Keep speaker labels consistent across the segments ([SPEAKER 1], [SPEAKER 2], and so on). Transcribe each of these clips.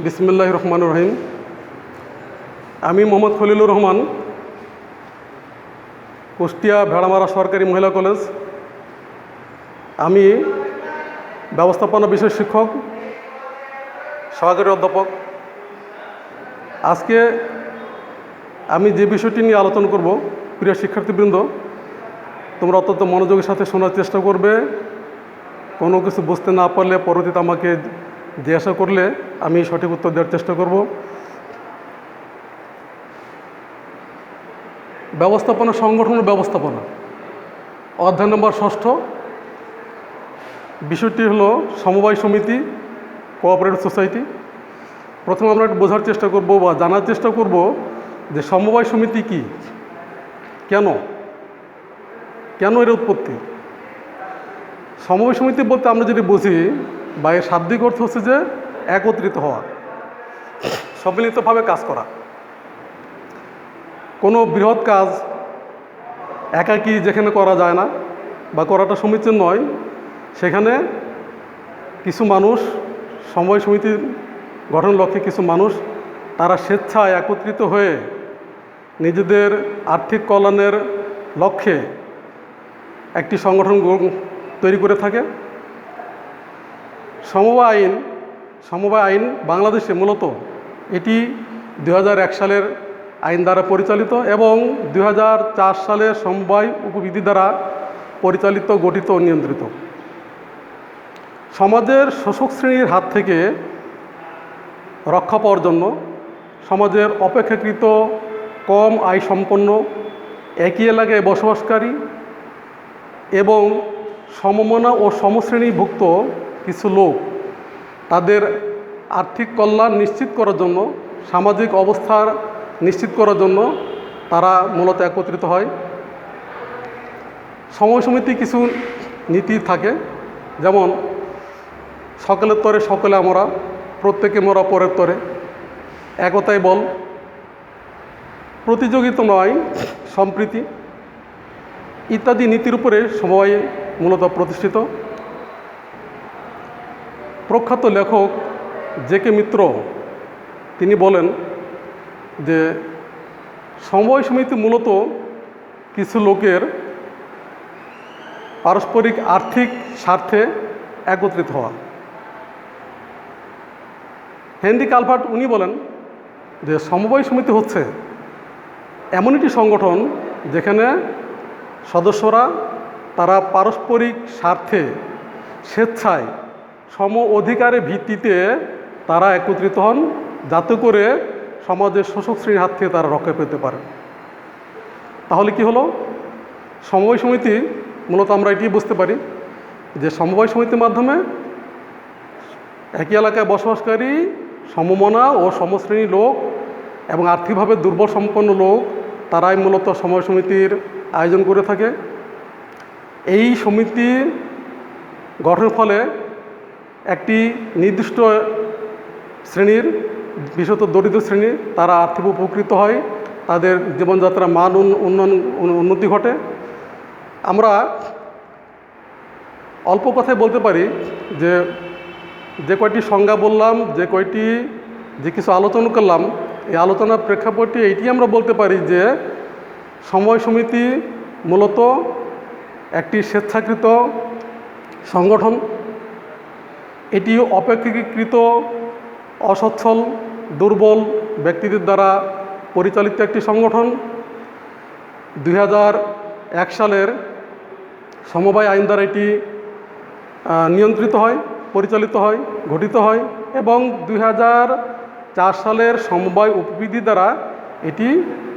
[SPEAKER 1] বিসমিল্লাহির রহমানির রহিম। আমি মোহাম্মদ খলিলুর রহমান, কুষ্টিয়া ভেড়ামারা সরকারি মহিলা কলেজ। আমি ব্যবস্থাপনা বিষয় শিক্ষক, সহকারী অধ্যাপক। আজকে আমি যে বিষয়টি নিয়ে আলোচনা করব, প্রিয় শিক্ষার্থীবৃন্দ, তোমরা অত্যন্ত মনোযোগের সাথে শোনার চেষ্টা করবে। কোনো কিছু বুঝতে না পারলে পরবর্তীতে আমাকে জিজ্ঞাসা করলে আমি সঠিক উত্তর দেওয়ার চেষ্টা করব। ব্যবস্থাপনা, সংগঠন ও ব্যবস্থাপনা, অধ্যায় নম্বর 6। বিষয়টি হলো সমবায় সমিতি, কোঅপারেটিভ সোসাইটি। প্রথমে আমরা একটু বোঝার চেষ্টা করব বা জানার চেষ্টা করব যে সমবায় সমিতি কি, কেন এর উৎপত্তি। সমবায় সমিতি বলতে আমরা যদি বুঝি বা এর শাব্দিক অর্থ হচ্ছে যে একত্রিত হওয়া, সম্মিলিতভাবে কাজ করা। কোনো বৃহৎ কাজ একাকী যেখানে করা যায় না বা করাটা সমীচীন নয়, সেখানে কিছু মানুষ, সমবায় সমিতি গঠনের লক্ষ্যে কিছু মানুষ, তারা স্বেচ্ছায় একত্রিত হয়ে নিজেদের আর্থিক কল্যাণের লক্ষ্যে একটি সংগঠন তৈরি করে থাকে। সমবায় আইন বাংলাদেশে মূলত এটি 2001 সালের আইন দ্বারা পরিচালিত এবং 2004 সালের সমবায় উপবিধি দ্বারা পরিচালিত, গঠিত ও নিয়ন্ত্রিত। সমাজের শোষক শ্রেণীর হাত থেকে রক্ষা পাওয়ার জন্য সমাজের অপেক্ষাকৃত কম আয় সম্পন্ন, একই এলাকায় বসবাসকারী এবং সমমনা ও সমশ্রেণীভুক্ত কিছু লোক তাদের আর্থিক কল্যাণ নিশ্চিত করার জন্য, সামাজিক অবস্থার নিশ্চিত করার জন্য তারা মূলত একত্রিত হয়। সমবায় সমিতি কিছু নীতি থাকে, যেমন সকলের তরে সকলে আমরা, প্রত্যেকে মোরা পরের তরে, একতাই বল, প্রতিযোগিতা নয় সম্প্রীতি ইত্যাদি নীতির উপরে সমবায় মূলত প্রতিষ্ঠিত। প্রখ্যাত লেখক জে.কে. মিত্র তিনি বলেন যে সমবায় সমিতি মূলত কিছু লোকের পারস্পরিক আর্থিক স্বার্থে একত্রিত হওয়া। হেনরি কালভার্ট উনি বলেন যে সমবায় সমিতি হচ্ছে এমন একটি সংগঠন যেখানে সদস্যরা তারা পারস্পরিক স্বার্থে স্বেচ্ছায় সম অধিকারের ভিত্তিতে তারা একত্রিত হন, যাতে করে সমাজের শোষক শ্রেণীর হাত থেকে তারা রক্ষা পেতে পারে। তাহলে কি হলো? সমবায় সমিতি মূলত আমরা এটি বুঝতে পারি যে সমবায় সমিতির মাধ্যমে একই এলাকায় বসবাসকারী সমমনা ও সমশ্রেণীর লোক এবং আর্থিকভাবে দুর্বল সম্পন্ন লোক তারাই মূলত সমবায় সমিতির আয়োজন করে থাকে। এই সমিতি গঠনের ফলে একটি নির্দিষ্ট শ্রেণীর, বিশেষত দরিদ্র শ্রেণী, তারা আর্থিক উপকৃত হয়, তাদের জীবনযাত্রার মান উন্নতি ঘটে। আমরা অল্প কথায় বলতে পারি যে কয়টি সংজ্ঞা বললাম, যে কিছু আলোচনা করলাম, এই আলোচনার প্রেক্ষাপটে এইটি আমরা বলতে পারি যে সমবায় সমিতি মূলত একটি স্বেচ্ছাকৃত সংগঠন। এটি অপেক্ষাকৃত অসচ্ছল, দুর্বল ব্যক্তিদের দ্বারা পরিচালিত একটি সংগঠন। 2001 সালের সমবায় আইন দ্বারা এটি নিয়ন্ত্রিত হয়, পরিচালিত হয়, গঠিত হয় এবং 2004 সালের সমবায় উপবিধি দ্বারা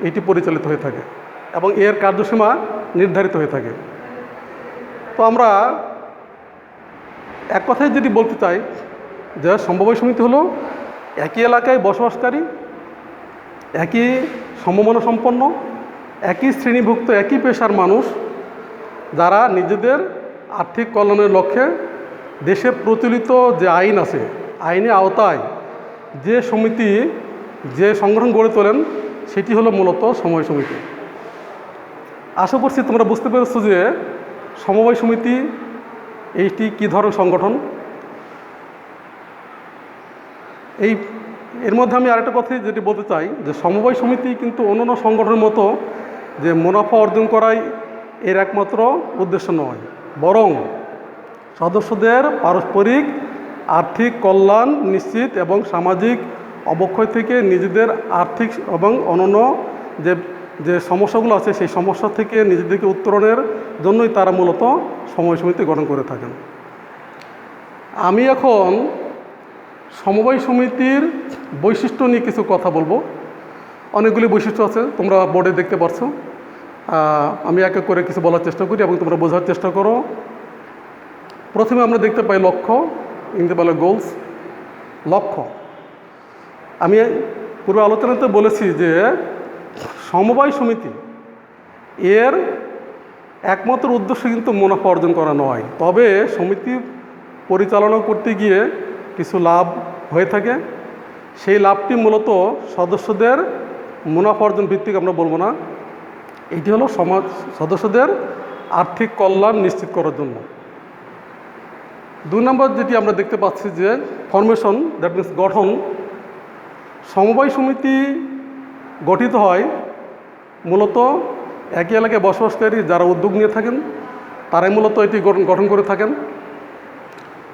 [SPEAKER 1] এটি পরিচালিত হয়ে থাকে এবং এর কার্যসীমা নির্ধারিত হয়ে থাকে। তো আমরা এক কথায় যদি বলতে চাই যে সমবায় সমিতি হলো একই এলাকায় বসবাসকারী, একই সমমনা সম্পন্ন, একই শ্রেণীভুক্ত, একই পেশার মানুষ, যারা নিজেদের আর্থিক কল্যাণের লক্ষ্যে দেশে প্রচলিত যে আইন আছে, আইনের আওতায় যে সংগঠন গড়ে তোলেন, সেটি হলো মূলত সমবায় সমিতি। আশা করছি তোমরা বুঝতে পেরেছো যে সমবায় সমিতি এইটি কী ধরনের সংগঠন। এই এর মধ্যে আমি আরেকটা কথা যেটি বলতে চাই যে সমবায় সমিতি কিন্তু অন্যান্য সংগঠনের মতো যে মুনাফা অর্জন করাই এর একমাত্র উদ্দেশ্য নয়, বরং সদস্যদের পারস্পরিক আর্থিক কল্যাণ নিশ্চিত এবং সামাজিক অবক্ষয় থেকে নিজেদের আর্থিক এবং অন্যান্য যে যে সমস্যাগুলো আছে সেই সমস্যা থেকে নিজেদেরকে উত্তরণের জন্যই তারা মূলত সমবায় সমিতি গঠন করে থাকেন। আমি এখন সমবায় সমিতির বৈশিষ্ট্য নিয়ে কিছু কথা বলবো। অনেকগুলি বৈশিষ্ট্য আছে, তোমরা বোর্ডে দেখতে পাচ্ছ। আমি এক এক করে কিছু বলার চেষ্টা করি এবং তোমরা বোঝার চেষ্টা করো। প্রথমে আমরা দেখতে পাই লক্ষ্য, ইংরেজিতে বলে গোলস। লক্ষ্য, আমি পূর্বে আলোচনাতে বলেছি যে সমবায় সমিতি এর একমাত্র উদ্দেশ্য কিন্তু মুনাফা অর্জন করা নয়, তবে সমিতি পরিচালনা করতে গিয়ে কিছু লাভ হয়ে থাকে। সেই লাভটি মূলত সদস্যদের মুনাফা অর্জন ভিত্তিক আমরা বলবো না, এটি হলো সদস্যদের আর্থিক কল্যাণ নিশ্চিত করার জন্য। 2 নম্বর যেটি আমরা দেখতে পাচ্ছি যে ফরমেশন, দ্যাট মিনস গঠন। সমবায় সমিতি গঠিত হয় মূলত একই এলাকায় বসবাসকারী যারা উদ্যোগ নিয়ে থাকেন, তারাই মূলত এটি গঠন করে থাকেন।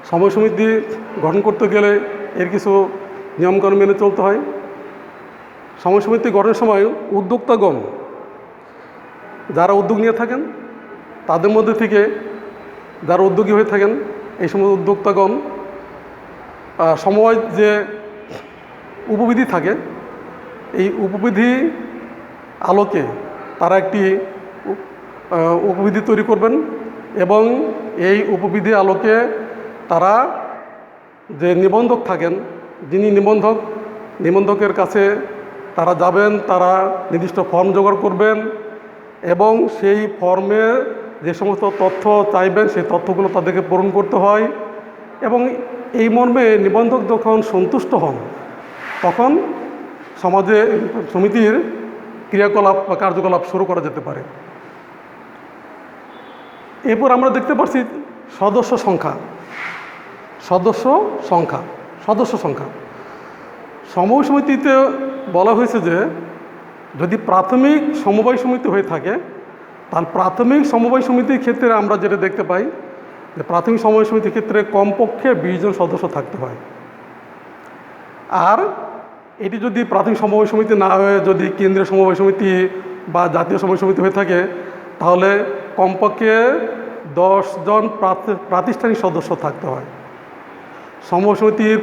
[SPEAKER 1] সমবায় সমিতি গঠন করতে গেলে এর কিছু নিয়মকানুন মেনে চলতে হয়। সমবায় সমিতি গঠনের সময় উদ্যোক্তাগণ যারা উদ্যোগ নিয়ে থাকেন তাদের মধ্যে থেকে যারা উদ্যোগী হয়ে থাকেন, এই সময় উদ্যোক্তাগণ সমবায় যে উপবিধি থাকে এই উপবিধি আলোকে তারা একটি উপবিধি তৈরি করবেন এবং এই উপবিধি আলোকে তারা যে নিবন্ধক থাকেন, যিনি নিবন্ধকের কাছে তারা যাবেন, তারা নির্দিষ্ট ফর্ম জোগাড় করবেন এবং সেই ফর্মে যে সমস্ত তথ্য চাইবেন সেই তথ্যগুলো তাদেরকে পূরণ করতে হয় এবং এই মর্মে নিবন্ধক যখন সন্তুষ্ট হন তখন সমিতির ক্রিয়াকলাপ বা কার্যকলাপ শুরু করা যেতে পারে। এরপর আমরা দেখতে পাচ্ছি সদস্য সংখ্যা। সমবায় সমিতিতে বলা হয়েছে যে যদি প্রাথমিক সমবায় সমিতি হয়ে থাকে তাহলে প্রাথমিক সমবায় সমিতির ক্ষেত্রে আমরা যেটা দেখতে পাই যে প্রাথমিক সমবায় সমিতির ক্ষেত্রে কমপক্ষে 20 জন সদস্য থাকতে হয়। আর এটি যদি প্রাথমিক সমবায় সমিতি না হয়ে যদি কেন্দ্রীয় সমবায় সমিতি বা জাতীয় সমবায় সমিতি হয়ে থাকে তাহলে কমপক্ষে 10 জন প্রাতিষ্ঠানিক সদস্য থাকতে হয়। সমবায় সমিতির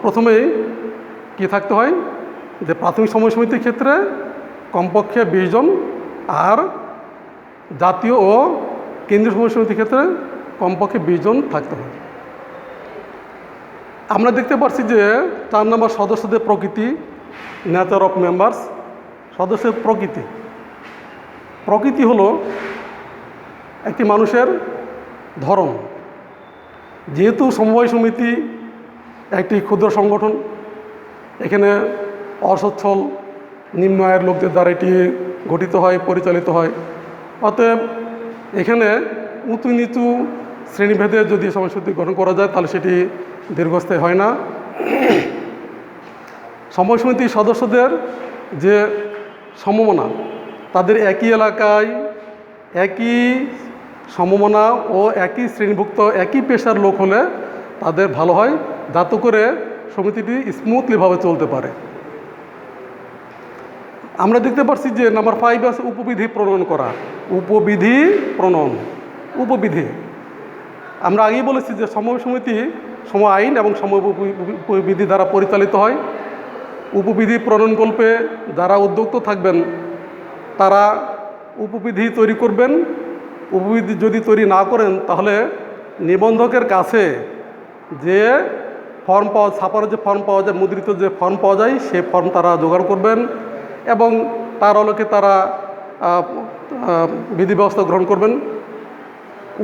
[SPEAKER 1] প্রথমেই কি থাকতে হয় যে প্রাথমিক সমবায় সমিতির ক্ষেত্রে কমপক্ষে 20 জন, আর জাতীয় ও কেন্দ্রীয় সমবায় সমিতির ক্ষেত্রে কমপক্ষে 20 জন থাকতে হয়। আমরা দেখতে পাচ্ছি যে 4 নম্বর সদস্যদের প্রকৃতি, নেচার অফ মেম্বার্স। সদস্যের প্রকৃতি হলো একটি মানুষের ধরন। যেহেতু সমবায় সমিতি একটি ক্ষুদ্র সংগঠন, এখানে অসচ্ছল নিম্ন আয়ের লোকদের দ্বারা এটি গঠিত হয়, পরিচালিত হয়। অতএব এখানে উঁচু নিচু শ্রেণীভেদে যদি সমবায় সমিতি গঠন করা যায় তাহলে সেটি দীর্ঘস্থায়ী হয় না। সমবায় সমিতির সদস্যদের যে সমমনা, তাদের একই এলাকায় একই সমমনা ও একই শ্রেণীভুক্ত একই পেশার লোক হলে তাদের ভালো হয়, যাতে করে সমিতিটি স্মুথলিভাবে চলতে পারে। আমরা দেখতে পাচ্ছি যে নাম্বার 5 আছে উপবিধি প্রণয়ন করা। উপবিধি আমরা আগেই বলেছি যে সমবায় সমিতি সম আইন এবং সম উপবিধি দ্বারা পরিচালিত হয়। উপবিধি প্রণয়নকল্পে যারা উদ্যোক্তা থাকবেন তারা উপবিধি তৈরি করবেন। উপবিধি যদি তৈরি না করেন তাহলে নিবন্ধকের কাছে যে ফর্ম ছাপানোর যে ফর্ম পাওয়া যায়, মুদ্রিত যে ফর্ম পাওয়া যায় সেই ফর্ম তারা জোগাড় করবেন এবং তার আলোকে তারা বিধি ব্যবস্থা গ্রহণ করবেন।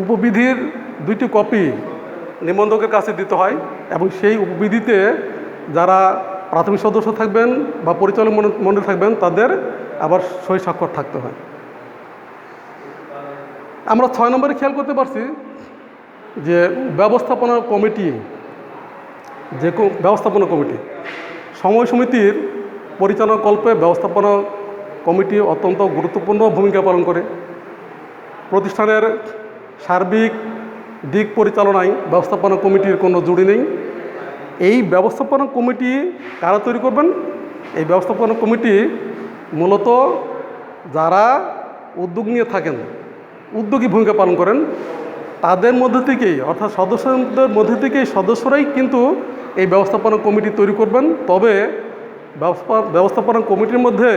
[SPEAKER 1] উপবিধির 2টি কপি নিবন্ধকের কাছে দিতে হয় এবং সেই উপবিধিতে যারা প্রাথমিক সদস্য থাকবেন বা পরিচালক মণ্ডলী থাকবেন তাদের আবার সই স্বাক্ষর থাকতে হয়। আমরা 6 নম্বরে খেয়াল করতে পারছি যে ব্যবস্থাপনা কমিটি। ব্যবস্থাপনা কমিটি, সমবায় সমিতির পরিচালনাকল্পে ব্যবস্থাপনা কমিটি অত্যন্ত গুরুত্বপূর্ণ ভূমিকা পালন করে। প্রতিষ্ঠানের সার্বিক দিক পরিচালনায় ব্যবস্থাপনা কমিটির কোনো জুড়ি নেই। এই ব্যবস্থাপনা কমিটি কারা তৈরি করবেন? এই ব্যবস্থাপনা কমিটি মূলত যারা উদ্যোগ নিয়ে থাকেন, উদ্যোগী ভূমিকা পালন করেন, তাদের মধ্যে থেকেই, অর্থাৎ সদস্যদের মধ্যে থেকেই সদস্যরাই কিন্তু এই ব্যবস্থাপনা কমিটি তৈরি করবেন। তবে ব্যবস্থাপনা কমিটির মধ্যে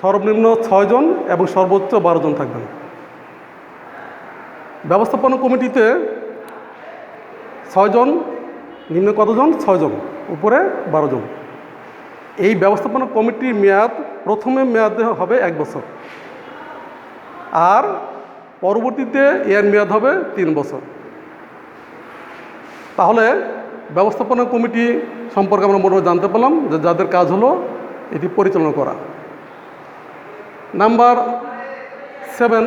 [SPEAKER 1] সর্বনিম্ন 6 জন এবং সর্বোচ্চ 12 জন থাকবেন। ব্যবস্থাপনা কমিটিতে 6 জন, নিম্ন কতজন? 6 জন, উপরে 12 জন। এই ব্যবস্থাপনা কমিটির মেয়াদ প্রথমে মেয়াদ হবে 1 বছর, আর পরবর্তীতে এর মেয়াদ হবে 3 বছর। তাহলে ব্যবস্থাপনা কমিটি সম্পর্কে আমরা মোটামুটি জানতে পারলাম যে যাদের কাজ হলো এটি পরিচালনা করা। নাম্বার 7,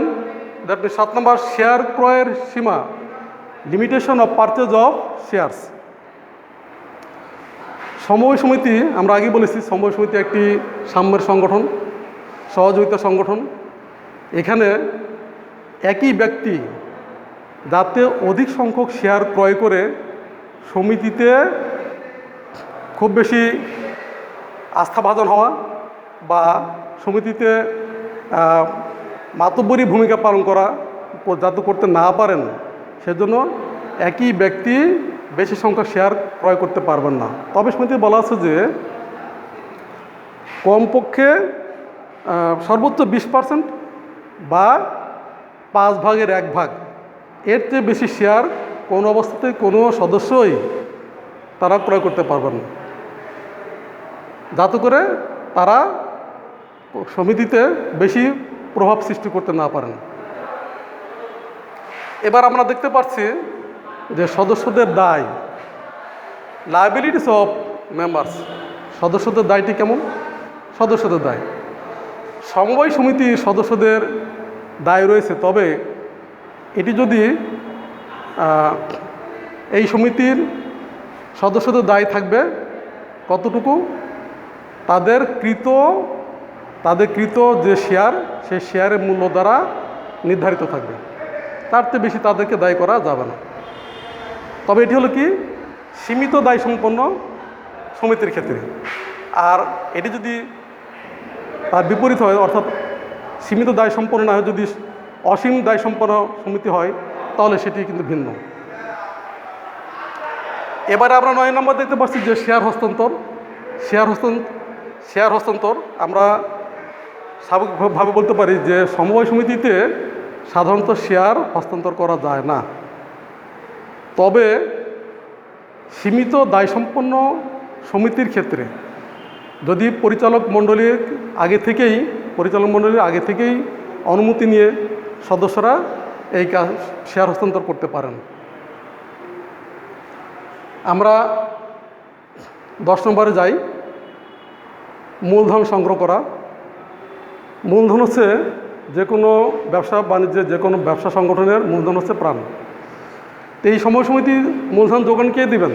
[SPEAKER 1] দ্যাট মিনস 7 নম্বর, শেয়ার ক্রয়ের সীমা, limitation of purchase of shares. সমবায় সমিতি, আমরা আগেই বলেছি, সমবায় সমিতি একটি সাম্যের সংগঠন, সহযোগিতা সংগঠন। এখানে একই ব্যক্তি যাতে অধিক সংখ্যক শেয়ার ক্রয় করে সমিতিতে খুব বেশি আস্থাভাজন হওয়া বা সমিতিতে মাতব্বরী ভূমিকা পালন করা যাতে করতে না পারেন, সেজন্য একই ব্যক্তি বেশি সংখ্যক শেয়ার ক্রয় করতে পারবেন না। তবে সমিতি বলা আছে যে কমপক্ষে সর্বোচ্চ 20% বা 5 ভাগের 1 ভাগ, এর চেয়ে বেশি শেয়ার কোনো অবস্থাতেই কোনো সদস্যই তারা ক্রয় করতে পারবেন না, যাতে করে তারা সমিতিতে বেশি প্রভাব সৃষ্টি করতে না পারেন। এবার আমরা দেখতে পাচ্ছি যে সদস্যদের দায়, লায়াবিলিটিস অফ মেম্বার্স। সদস্যদের দায়টি কেমন? সদস্যদের দায়, সমবায় সমিতির সদস্যদের দায় রয়েছে। তবে এটি যদি এই সমিতির সদস্যদের দায় থাকবে কতটুকু? তাদের কৃত যে শেয়ার, সেই শেয়ারের মূল্য দ্বারা নির্ধারিত থাকবে, তার চেয়ে বেশি তাদেরকে দায়ী করা যাবে না। তবে এটি হলো কি সীমিত দায় সম্পন্ন সমিতির ক্ষেত্রে। আর এটি যদি তার বিপরীত হয়, অর্থাৎ সীমিত দায় সম্পন্ন না হয়, যদি অসীম দায় সম্পন্ন সমিতি হয়, তাহলে সেটি কিন্তু ভিন্ন। এবারে আমরা 9 নম্বর দেখতে পাচ্ছি যে শেয়ার হস্তান্তর। শেয়ার হস্তান্তর আমরা স্বাভাবিকভাবে বলতে পারি যে সমবায় সমিতিতে সাধারণত শেয়ার হস্তান্তর করা যায় না। তবে সীমিত দায়সম্পন্ন সমিতির ক্ষেত্রে যদি পরিচালক মণ্ডলীর আগে থেকেই অনুমতি নিয়ে সদস্যরা এই কাজ শেয়ার হস্তান্তর করতে পারেন। আমরা 10 নম্বরে যাই, মূলধন সংগ্রহ করা। মূলধন হচ্ছে যে কোনো ব্যবসা বাণিজ্যের, যে কোনো ব্যবসা সংগঠনের মূলধন হচ্ছে প্রাণ। তো এই সমবায় সমিতির মূলধন যোগান কে দিবেন?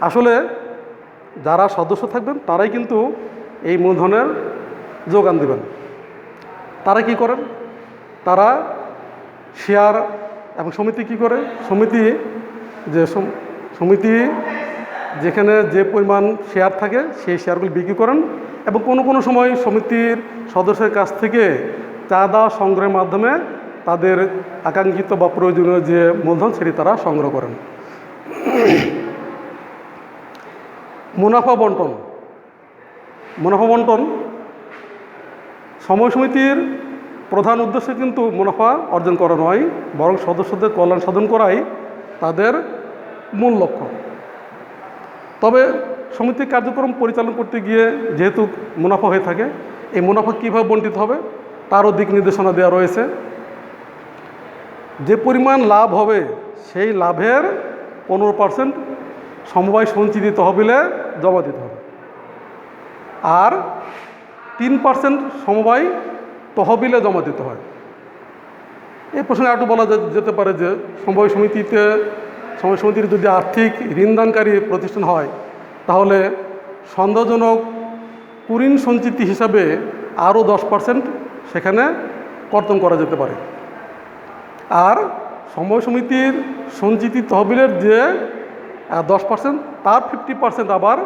[SPEAKER 1] আসলে যারা সদস্য থাকবেন তারাই কিন্তু এই মূলধনের যোগান দিবেন। তারা কি করেন? তারা শেয়ার, এবং সমিতি কি করে? সমিতি যেখানে যে পরিমাণ শেয়ার থাকে সেই শেয়ারগুলি বিক্রি করেন, এবং কোনো সময় সমিতির সদস্যের কাছ থেকে চাঁদা সংগ্রহের মাধ্যমে তাদের আকাঙ্ক্ষিত বা প্রয়োজনীয় যে মূলধন সেটি তারা সংগ্রহ করেন। মুনাফা বন্টন সমবায় সমিতির প্রধান উদ্দেশ্য কিন্তু মুনাফা অর্জন করা নয়, বরং সদস্যদের কল্যাণ সাধন করাই তাদের মূল লক্ষ্য। তবে সমিতির কার্যক্রম পরিচালনা করতে গিয়ে যেহেতু মুনাফা হয়ে থাকে, এই মুনাফা কীভাবে বণ্টিত হবে তারও দিক নির্দেশনা দেওয়া রয়েছে। যে পরিমাণ লাভ হবে সেই লাভের 15% সমবায় সঞ্চিত তহবিলে জমা দিতে হবে, আর 3% সমবায় তহবিলে জমা দিতে হয়। এই প্রসঙ্গে একটু বলা যেতে পারে যে সমবায় সমিতিতে সমবায় সমিতির যদি আর্থিক ঋণদানকারী প্রতিষ্ঠান হয়, তাহলে সন্দেহজনক কুঋণ সঞ্চিতি হিসাবে আরও 10% সেখানে কর্তন করা যেতে পারে। আর সমবায় সমিতির সঞ্চিতি তহবিলের যে 10%, তার 50% আবার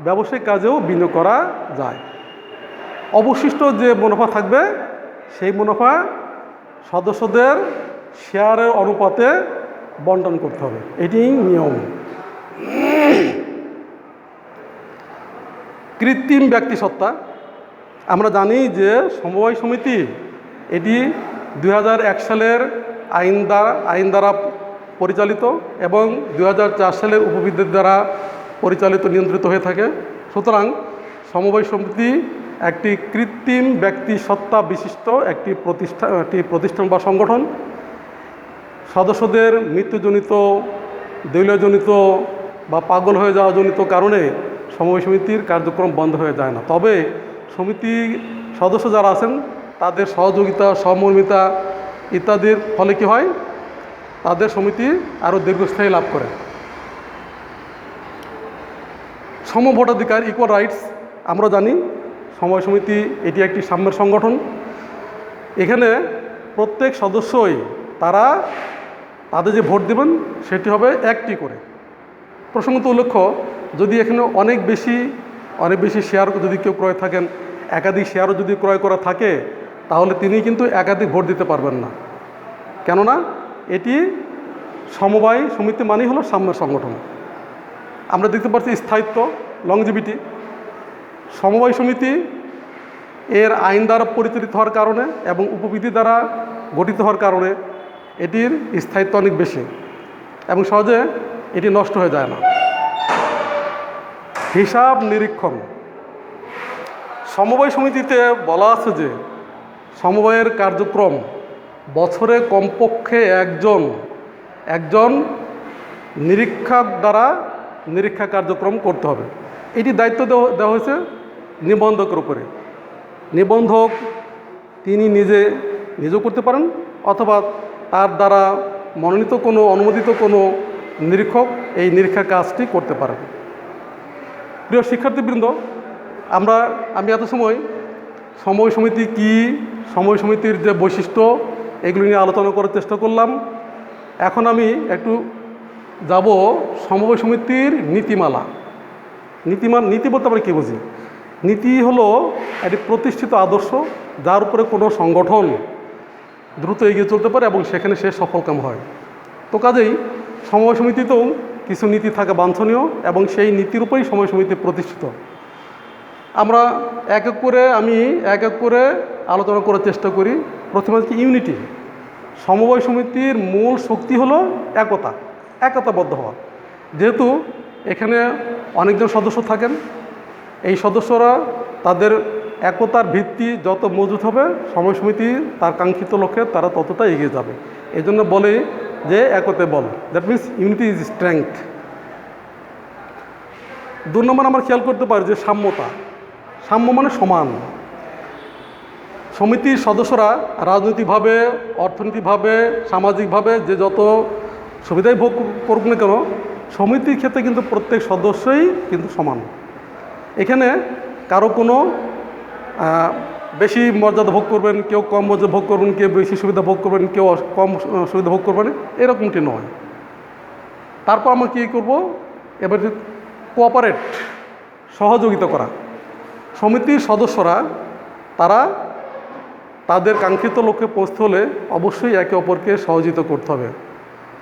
[SPEAKER 1] ব্যবসায়িক কাজেও বিনিয়োগ করা যায়। অবশিষ্ট যে মুনাফা থাকবে সেই মুনাফা সদস্যদের শেয়ারের অনুপাতে বন্টন করতে হবে, এটি নিয়ম। কৃত্রিম ব্যক্তিসত্তা, আমরা জানি যে সমবায় সমিতি এটি 2001 সালের আইন দ্বারা পরিচালিত এবং 2004 সালের উপবিধি দ্বারা পরিচালিত নিয়ন্ত্রিত হয়ে থাকে। সুতরাং সমবায় সমিতি একটি কৃত্রিম ব্যক্তিসত্তা বিশিষ্ট একটি প্রতিষ্ঠান বা সংগঠন। সদস্যদের মৃত্যুজনিত, দলীয়জনিত বা পাগল হয়ে যাওয়া জনিত কারণে সমবায় সমিতির কার্যক্রম বন্ধ হয়ে যায় না। তবে সমিতি সদস্য যারা আছেন তাদের সহযোগিতা, সহমর্মিতা ইত্যাদির ফলে কী হয়, তাদের সমিতি আরও দীর্ঘস্থায়ী লাভ করে। সমভোটাধিকার, ইকুয়াল রাইটস, আমরা জানি সমবায় সমিতি এটি একটি সাম্যের সংগঠন। এখানে প্রত্যেক সদস্যই তাদের যে ভোট দেবেন সেটি হবে একটি করে। প্রসঙ্গত উল্লেখ্য, যদি এখানে অনেক বেশি শেয়ার যদি কেউ ক্রয় থাকেন, একাধিক শেয়ারও যদি ক্রয় করা থাকে, তাহলে তিনি কিন্তু একাধিক ভোট দিতে পারবেন না। কেননা এটি সমবায় সমিতি মানেই হলো সাম্যের সংগঠন। আমরা দেখতে পাচ্ছি স্থায়িত্ব, লংজিভিটি। সমবায় সমিতি এর আইন দ্বারা পরিচালিত হওয়ার কারণে এবং উপবিধি দ্বারা গঠিত হওয়ার কারণে এটির স্থায়িত্ব অনেক বেশি এবং সহজে এটি নষ্ট হয়ে যায় না। হিসাব নিরীক্ষণ, সমবায় সমিতিতে বলা আছে যে সমবায়ের কার্যক্রম বছরে কমপক্ষে একজন নিরীক্ষক দ্বারা নিরীক্ষা কার্যক্রম করতে হবে। এটি দায়িত্ব দেওয়া হয়েছে নিবন্ধকের উপরে। নিবন্ধক তিনি নিজেও করতে পারেন অথবা তার দ্বারা মনোনীত অনুমোদিত কোনো নিরীক্ষক এই নিরীক্ষা কাজটি করতে পারেন। প্রিয় শিক্ষার্থীবৃন্দ, আমি এত সময় সমবায় সমিতি কী, সমবায় সমিতির যে বৈশিষ্ট্য, এগুলো নিয়ে আলোচনা করার চেষ্টা করলাম। এখন আমি একটু যাব সমবায় সমিতির নীতিমালা। নীতি বলতে আমরা কী বুঝি? নীতি হলো একটি প্রতিষ্ঠিত আদর্শ যার উপরে কোনো সংগঠন দ্রুত এগিয়ে চলতে পারে এবং সেখানে সে সফলকাম হয়। তো কাজেই সমবায় সমিতিতেও কিছু নীতি থাকা বাঞ্ছনীয় এবং সেই নীতির উপরেই সমবায় সমিতি প্রতিষ্ঠিত। আমরা এক এক করে আলোচনা করার চেষ্টা করি। প্রথমে হচ্ছে ইউনিটি। সমবায় সমিতির মূল শক্তি হলো একতাবদ্ধ হওয়া। যেহেতু এখানে অনেকজন সদস্য থাকেন, এই সদস্যরা তাদের একতার ভিত্তি যত মজবুত হবে সমবায় সমিতি তার কাঙ্ক্ষিত লক্ষ্যে তারা ততটা এগিয়ে যাবে। এই জন্য বলে যে একতায় বল, that means unity is strength. 2 নম্বর আমরা খেয়াল করতে পারি যে সাম্য মানে সমান। সমিতির সদস্যরা রাজনৈতিকভাবে, অর্থনৈতিকভাবে, সামাজিকভাবে যে যত সুবিধাই ভোগ করুক না কেন, সমিতির ক্ষেত্রে কিন্তু প্রত্যেক সদস্যই কিন্তু সমান। এখানে কারো কোনো বেশি মর্যাদা ভোগ করবেন, কেউ কম মর্যাদা ভোগ করবেন, কেউ বেশি সুবিধা ভোগ করবেন, কেউ কম সুবিধা ভোগ করবেন, এরকমটি নয়। তারপর আমরা কী করব, এবার কোঅপারেট, সহযোগিতা করা। সমিতির সদস্যরা তাদের কাঙ্ক্ষিত লক্ষ্যে পৌঁছতে হলে অবশ্যই একে অপরকে সহযোগিতা করতে হবে।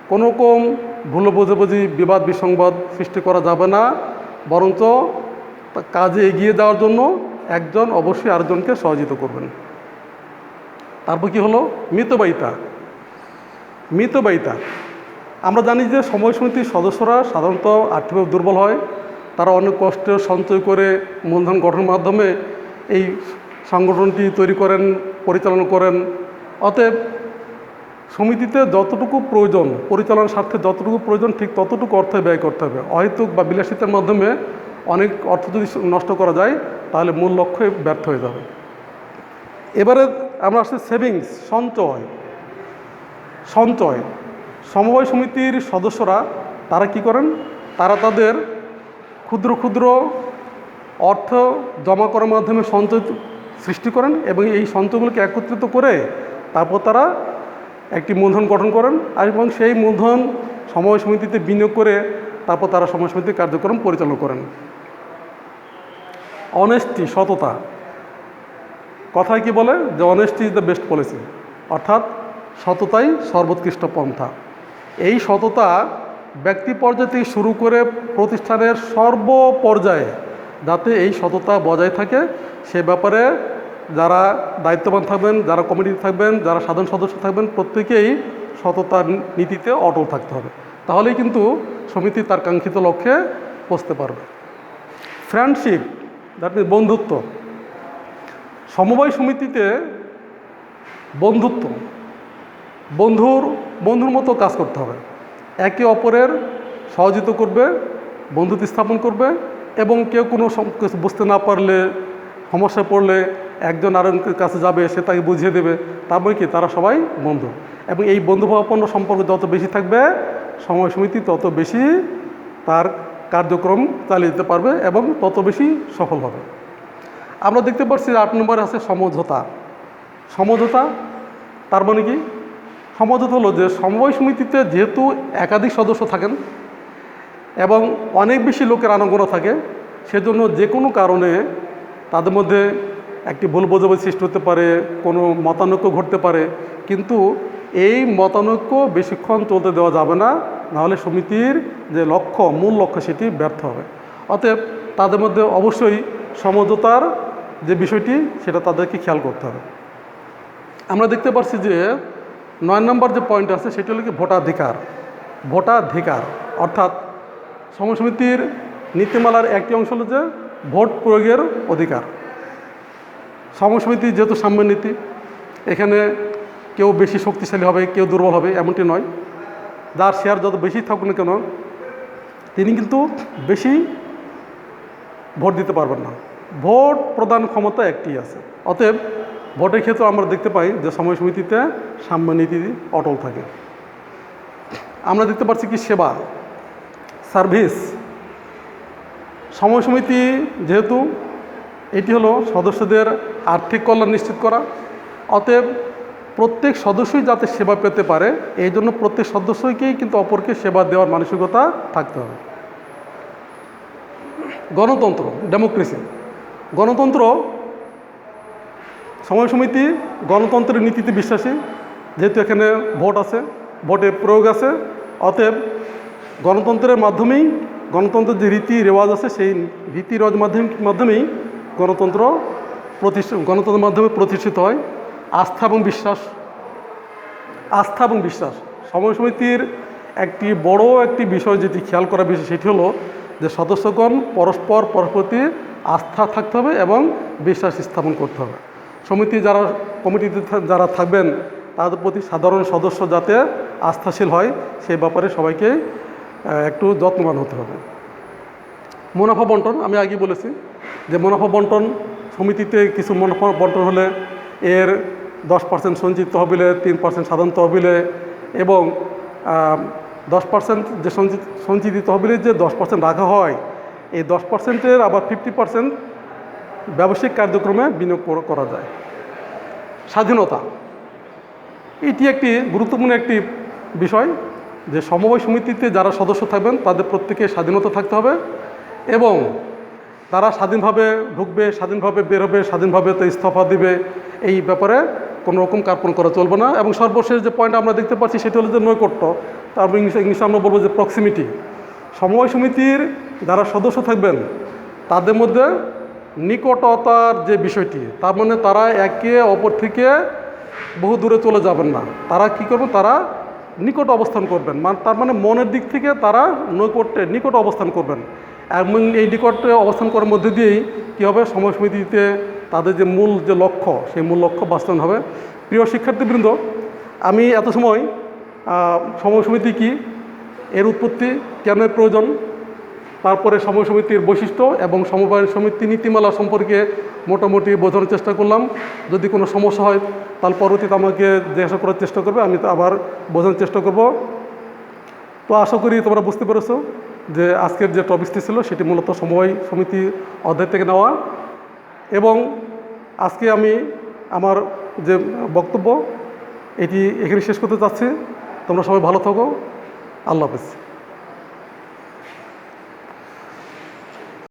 [SPEAKER 1] কোনো রকম ভুল বোঝাবুঝি, বিবাদ বিসংবাদ সৃষ্টি করা যাবে না, বরঞ্চ কাজে এগিয়ে যাওয়ার জন্য একজন অবশ্যই আরেকজনকে সহযোগিতা করবেন। তারপর কি হলো মিতব্যয়িতা। আমরা জানি যে সমবায় সমিতির সদস্যরা সাধারণত আর্থিকভাবে দুর্বল হয়। তারা অনেক কষ্টে সঞ্চয় করে মূলধন গঠনের মাধ্যমে এই সংগঠনটি তৈরি করেন, পরিচালনা করেন। অতএব সমিতিতে যতটুকু প্রয়োজন, পরিচালনার স্বার্থে যতটুকু প্রয়োজন ঠিক ততটুকু অর্থ ব্যয় করতে হবে। অহেতুক বা বিলাসিতার মাধ্যমে অনেক অর্থ যদি নষ্ট করা যায় তাহলে মূল লক্ষ্যে ব্যর্থ হয়ে যাবে। এবারে আমরা আসছি সঞ্চয়। সমবায় সমিতির সদস্যরা তারা কি করেন, তারা তাদের ক্ষুদ্র ক্ষুদ্র অর্থ জমা করার মাধ্যমে সঞ্চয় সৃষ্টি করেন এবং এই সঞ্চয়গুলোকে একত্রিত করে তারপর তারা একটি মূলধন গঠন করেন আর এবং সেই মূলধন সমবায় সমিতিতে বিনিয়োগ করে তারপর তারা সমবায় সমিতির কার্যক্রম পরিচালনা করেন। অনেস্টি, সততা, কথায় কি বলে যে honesty is the best policy, অর্থাৎ সততাই সর্বোৎকৃষ্ট পন্থা। এই সততা ব্যক্তি পর্যায় থেকে শুরু করে প্রতিষ্ঠানের সর্বপর্যায়ে যাতে এই সততা বজায় থাকে সে ব্যাপারে যারা দায়িত্ববান থাকবেন, যারা কমিটিতে থাকবেন, যারা সাধারণ সদস্য থাকবেন, প্রত্যেকেই সততার নীতিতে অটল থাকতে হবে। তাহলেই কিন্তু সমিতি তার কাঙ্ক্ষিত লক্ষ্যে পৌঁছতে পারবে। ফ্রেন্ডশিপ, দ্যাট মিনস বন্ধুত্ব। সমবায় সমিতিতে বন্ধুত্ব, বন্ধুর মতো কাজ করতে হবে। একে অপরের সহযোগিতা করবে, বন্ধুত্ব স্থাপন করবে এবং কেউ কোনো কিছু বুঝতে না পারলে, সমস্যায় পড়লে একজন আরেকজনের কাছে যাবে, সে তাকে বুঝিয়ে দেবে। তারপরে কি তারা সবাই বন্ধু, এবং এই বন্ধুভাবাপন্ন সম্পর্ক যত বেশি থাকবে সমবায় সমিতি তত বেশি তার কার্যক্রম চালিয়ে যেতে পারবে এবং তত বেশি সফল হবে। আমরা দেখতে পাচ্ছি 8 নম্বরে আছে সমঝোতা। সমঝোতা তার মানে কি? সমঝোতা হলো যে সমবায় সমিতিতে যেহেতু একাধিক সদস্য থাকেন এবং অনেক বেশি লোকের আনাগোনা থাকে, সেজন্য যে কোনো কারণে তাদের মধ্যে একটি ভুল বোঝাবুঝি সৃষ্টি হতে পারে, কোনো মতানৈক্য ঘটতে পারে, কিন্তু এই মতানৈক্য বেশিক্ষণ চলতে দেওয়া যাবে না, নাহলে সমিতির যে লক্ষ্য, মূল লক্ষ্য সেটি ব্যর্থ হবে। অতএব তাদের মধ্যে অবশ্যই সমঝোতার যে বিষয়টি সেটা তাদেরকে খেয়াল করতে হবে। আমরা দেখতে পাচ্ছি যে 9 নম্বর যে পয়েন্ট আছে সেটি হলো কি ভোটাধিকার। ভোটাধিকার অর্থাৎ সমবায় সমিতির নীতিমালার একটি অংশ হলো যে ভোট প্রয়োগের অধিকার। সমবায় সমিতি যেহেতু সাম্য নীতি, এখানে কেউ বেশি শক্তিশালী হবে, কেউ দুর্বল হবে এমনটি নয়। যার শেয়ার যত বেশি থাকুক না কেন তিনি কিন্তু বেশি ভোট দিতে পারবেন না। ভোট প্রদান ক্ষমতা একটি আছে। অতএব ভোটের ক্ষেত্রে আমরা দেখতে পাই যে সমবায় সমিতিতে সাম্য নীতি অটল থাকে। আমরা দেখতে পাচ্ছি কি সেবা, সার্ভিস। সমবায় সমিতি যেহেতু এটি হলো সদস্যদের আর্থিক কল্যাণ নিশ্চিত করা, অতএব প্রত্যেক সদস্যই যাতে সেবা পেতে পারে এই জন্য প্রত্যেক সদস্যকেই কিন্তু অপরকে সেবা দেওয়ার মানসিকতা থাকতে হবে। গণতন্ত্র, ডেমোক্রেসি। গণতন্ত্র, সমবায় সমিতি গণতন্ত্রের নীতিতে বিশ্বাসী। যেহেতু এখানে ভোট আছে, ভোটের প্রয়োগ আছে, অতএব গণতন্ত্রের মাধ্যমেই, গণতন্ত্রের যে রীতি রেওয়াজ আছে সেই রীতি রেওয়াজ মাধ্যমেই গণতন্ত্রের মাধ্যমে প্রতিষ্ঠিত হয়। আস্থা এবং বিশ্বাস। আস্থা এবং বিশ্বাস সমবায় সমিতির একটি বড় একটি বিষয় যেটি খেয়াল করা বিষয় সেটি হলো যে সদস্যগণ পরস্পর প্রতি আস্থা থাকতে হবে এবং বিশ্বাস স্থাপন করতে হবে। সমিতি যারা, কমিটিতে যারা থাকবেন তাদের প্রতি সাধারণ সদস্য যাতে আস্থাশীল হয় সেই ব্যাপারে সবাইকে একটু যত্নবান হতে হবে। মুনাফা বন্টন, আমি আগে বলেছি যে মুনাফা বন্টন সমিতিতে কিছু মুনাফা বন্টন হলে এর 10% সঞ্চিত তহবিলে, 3% সাধারণ তহবিলে এবং 10% যে সঞ্চিত তহবিলের যে 10% রাখা হয় এই 10%-এর আবার 50% ব্যবসায়িক কার্যক্রমে বিনিয়োগ করা যায়। স্বাধীনতা, এটি একটি গুরুত্বপূর্ণ একটি বিষয় যে সমবায় সমিতিতে যারা সদস্য থাকবেন তাদের প্রত্যেকে স্বাধীনতা থাকতে হবে এবং তারা স্বাধীনভাবে ঢুকবে, স্বাধীনভাবে বের হবে, স্বাধীনভাবে তো ইস্তফা দিবে, এই ব্যাপারে কোনো রকম কার্পণ করা চলবে না। এবং সর্বশেষ যে পয়েন্ট আমরা দেখতে পাচ্ছি সেটি হলো যে নৈকট্য, তারপর ইংলিশে আমরা বলবো যে প্রক্সিমিটি। সমবায় সমিতির যারা সদস্য থাকবেন তাদের মধ্যে নিকটতার যে বিষয়টি, তার মানে তারা একে অপর থেকে বহু দূরে চলে যাবেন না। তারা কি করবেন, তারা নিকট অবস্থান করবেন, তার মানে মনের দিক থেকে তারা নিকট অবস্থান করবেন এবং এই নিকটে অবস্থান করার মধ্যে দিয়েই কী হবে, সমবায় সমিতিতে তাদের যে মূল যে লক্ষ্য সেই মূল লক্ষ্য বাস্তবায়ন হবে। প্রিয় শিক্ষার্থীবৃন্দ, আমি এত সময় সমবায় সমিতি কী, এর উৎপত্তি, কেন প্রয়োজন, তারপরে সমবায় সমিতির বৈশিষ্ট্য এবং সমবায় সমিতি নীতিমালা সম্পর্কে মোটামুটি বোঝানোর চেষ্টা করলাম। যদি কোনো সমস্যা হয় তাহলে পরবর্তীতে আমাকে জিজ্ঞাসা করার চেষ্টা করবে, আমি তো আবার বোঝানোর চেষ্টা করব। তো আশা করি তোমরা বুঝতে পেরেছো যে আজকের যে টপিকটি ছিল সেটি মূলত সমবায় সমিতি অধ্যায় থেকে নেওয়া। এবং আজকে আমি আমার যে বক্তব্য এটি এখানে শেষ করতে চাচ্ছি। তোমরা সবাই ভালো থাকো। আল্লাহ হাফেজ।